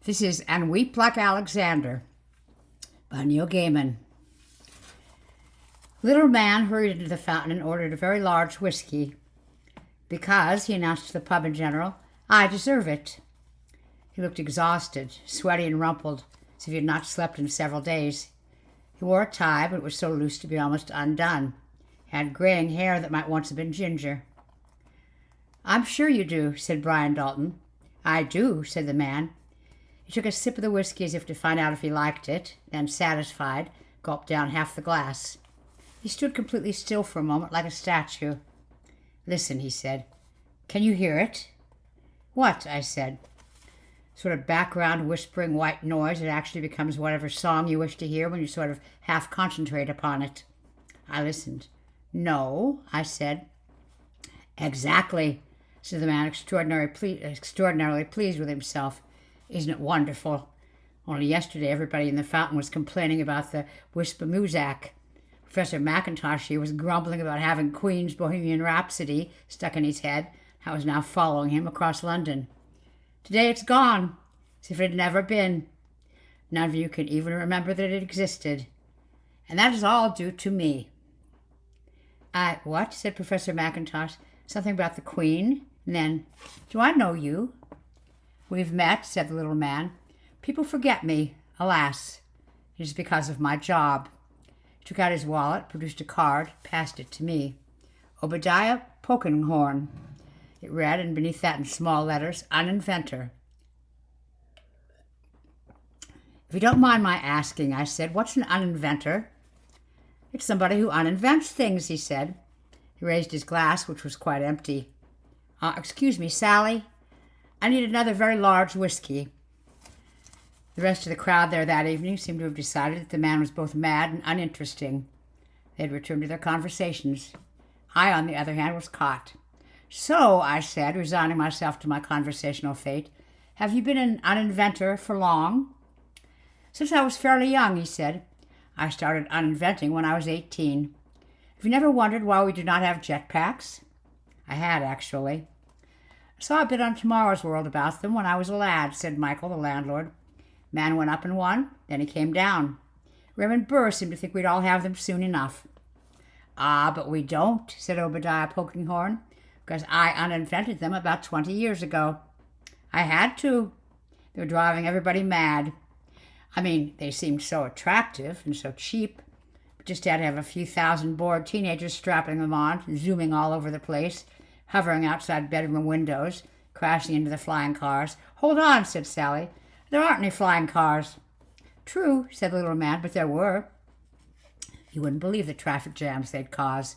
This is And Weep Like Alexander by Neil Gaiman. Little man hurried into the fountain and ordered a very large whiskey. "Because," he announced to the pub in general, "I deserve it." He looked exhausted, sweaty and rumpled, as if he had not slept in several days. He wore a tie, but it was so loose to be almost undone. He had graying hair that might once have been ginger. "I'm sure you do," said Brian Dalton. "I do," said the man. He took a sip of the whiskey as if to find out if he liked it, then, satisfied, gulped down half the glass. He stood completely still for a moment, like a statue. "Listen," he said. "Can you hear it?" "What?" I said. Sort of background whispering white noise that actually becomes whatever song you wish to hear when you sort of half concentrate upon it. I listened. "No," I said. "Exactly," said the man, extraordinarily pleased with himself. "Isn't it wonderful? Only yesterday everybody in the fountain was complaining about the Wispa-Muzak. Professor McIntosh here was grumbling about having Queen's Bohemian Rhapsody stuck in his head. I was now following him across London. Today it's gone, as if it had never been. None of you can even remember that it existed. And that is all due to me." What?" said Professor McIntosh. "Something about the Queen?" And then, "Do I know you?" "We've met," said the little man. "People forget me, alas. It is because of my job." He took out his wallet, produced a card, passed it to me. "Obadiah Polkinghorne," it read, and beneath that in small letters, "Uninventor." "If you don't mind my asking," I said, "what's an uninventor?" "It's somebody who uninvents things," he said. He raised his glass, which was quite empty. Excuse me, Sally. I need another very large whiskey." The rest of the crowd there that evening seemed to have decided that the man was both mad and uninteresting. They had returned to their conversations. I, on the other hand, was caught. "So," I said, resigning myself to my conversational fate, "have you been an uninventor for long?" "Since I was fairly young," he said. "I started uninventing when I was 18. Have you never wondered why we do not have jetpacks?" I had, actually. "I saw a bit on Tomorrow's World about them when I was a lad," said Michael, the landlord. "Man went up in one, then he came down. Raymond Burr seemed to think we'd all have them soon enough." "Ah, but we don't," said Obadiah Polkinghorne, "because I uninvented them about 20 years ago. I had to. They were driving everybody mad. I mean, they seemed so attractive and so cheap. But just had to have a few thousand bored teenagers strapping them on, zooming all over the place, hovering outside bedroom windows, crashing into the flying cars." "Hold on," said Sally. "There aren't any flying cars." "True," said the little man, "but there were. You wouldn't believe the traffic jams they'd cause.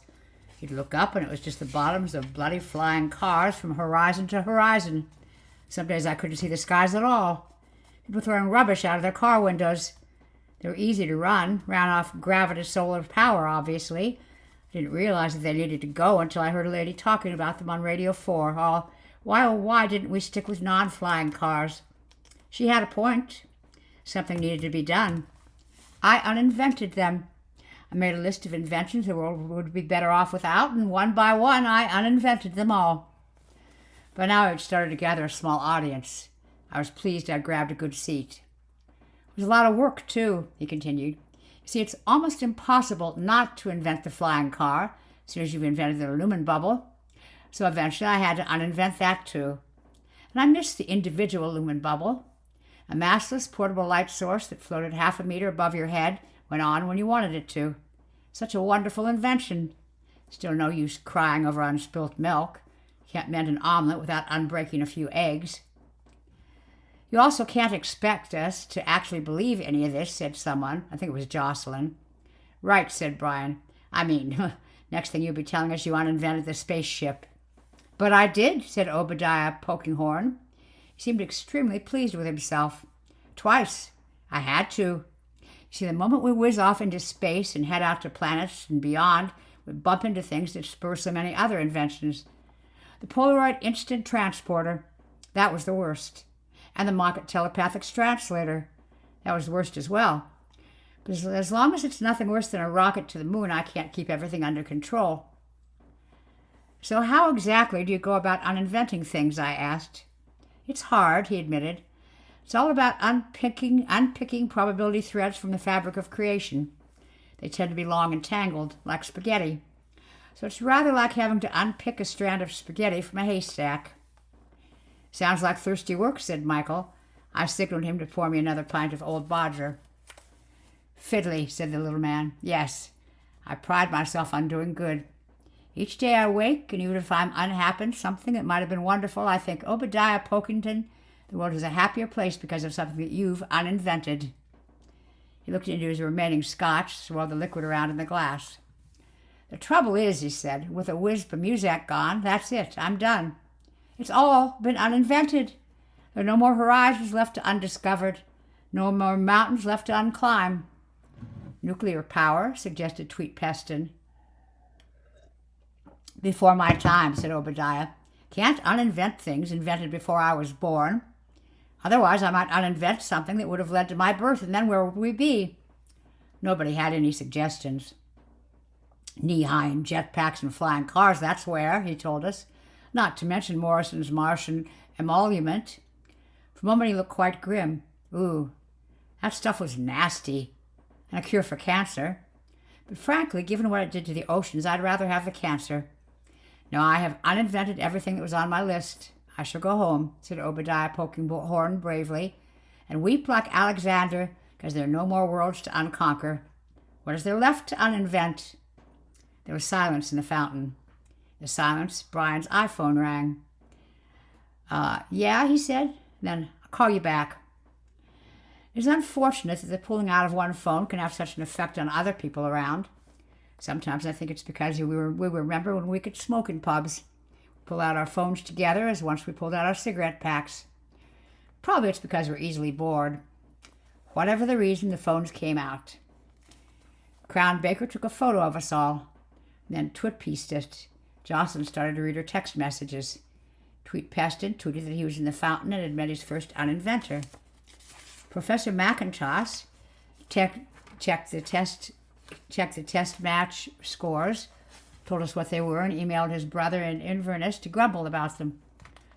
You'd look up and it was just the bottoms of bloody flying cars from horizon to horizon. Some days I couldn't see the skies at all. People throwing rubbish out of their car windows. They were easy to ran off gravity solar power, obviously. I didn't realize that they needed to go until I heard a lady talking about them on Radio 4. Why didn't we stick with non-flying cars? She had a point. Something needed to be done. I uninvented them. I made a list of inventions the world would be better off without, and one by one I uninvented them all." By now I had started to gather a small audience. I was pleased I'd grabbed a good seat. "It was a lot of work, too," he continued. "You see, it's almost impossible not to invent the flying car as soon as you've invented the lumen bubble. So eventually I had to uninvent that, too. And I missed the individual lumen bubble. A massless portable light source that floated half a meter above your head went on when you wanted it to. Such a wonderful invention. Still no use crying over unspilt milk. You can't mend an omelet without unbreaking a few eggs." "You also can't expect us to actually believe any of this," said someone. I think it was Jocelyn. "Right," said Brian. "I mean, next thing you'll be telling us you uninvented the spaceship." "But I did," said Obadiah Polkinghorne. He seemed extremely pleased with himself. "Twice. I had to. You see, the moment we whiz off into space and head out to planets and beyond, we bump into things that spur so many other inventions. The Polaroid Instant Transporter. That was the worst. And the Mocket Telepathics Translator. That was the worst as well. But as long as it's nothing worse than a rocket to the moon, I can't keep everything under control." "So how exactly do you go about uninventing things?" I asked. "It's hard," he admitted. It's all about unpicking probability threads from the fabric of creation. They tend to be long and tangled, like spaghetti. So it's rather like having to unpick a strand of spaghetti from a haystack. Sounds like thirsty work, said Michael. I signaled him to pour me another pint of old Bodger. Fiddly, said the little man. Yes, I pride myself on doing good. Each day I wake, and even if I'm unhappy, something that might have been wonderful, I think, Obadiah Pokington, the world is a happier place because of something that you've uninvented. He looked into his remaining scotch, swirled the liquid around in the glass. The trouble is, he said, with a whiz Muzak gone, that's it, I'm done. It's all been uninvented. There are no more horizons left undiscovered, no more mountains left to unclimb. Nuclear power, suggested Tweet Peston. Before my time, said Obadiah. Can't uninvent things invented before I was born. Otherwise, I might uninvent something that would have led to my birth, and then where would we be? Nobody had any suggestions. Knee-high in jetpacks and flying cars, that's where, he told us. Not to mention Morrison's Martian emolument. For a moment he looked quite grim. Ooh, that stuff was nasty. And a cure for cancer. But frankly, given what it did to the oceans, I'd rather have the cancer. Now I have uninvented everything that was on my list. I shall go home, said Obadiah, poking horn bravely, and weep like Alexander, because there are no more worlds to unconquer. What is there left to uninvent? There was silence in the fountain. In the silence, Brian's iPhone rang. Yeah, he said. Then I'll call you back. It is unfortunate that the pulling out of one phone can have such an effect on other people around. Sometimes I think it's because we remember when we could smoke in pubs. Pull out our phones together as once we pulled out our cigarette packs. Probably it's because we're easily bored. Whatever the reason, the phones came out. Crown Baker took a photo of us all, then twit-pieced it. Jocelyn started to read her text messages. Tweet Peston tweeted that he was in the fountain and had met his first uninventor. Professor McIntosh checked the test match scores, told us what they were, and emailed his brother in Inverness to grumble about them.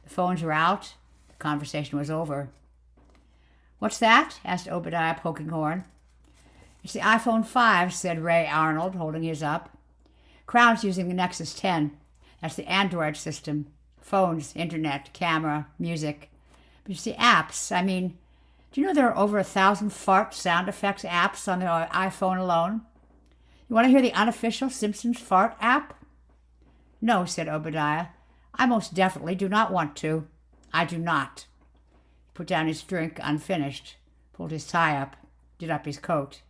The phones were out. The conversation was over. What's that? Asked Obadiah, poking horn. It's the iPhone 5, said Ray Arnold, holding his up. Crown's using the Nexus 10. That's the Android system. Phones, internet, camera, music. But you see, apps, do you know there are over 1,000 fart sound effects apps on the iPhone alone? You want to hear the unofficial Simpsons fart app? No, said Obadiah. I most definitely do not want to. I do not. He put down his drink unfinished, pulled his tie up, did up his coat.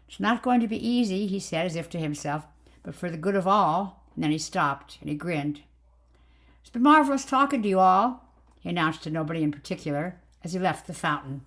It's not going to be easy, he said, as if to himself, but for the good of all. And then he stopped, and he grinned. It's been marvelous talking to you all, he announced to nobody in particular, as he left the fountain.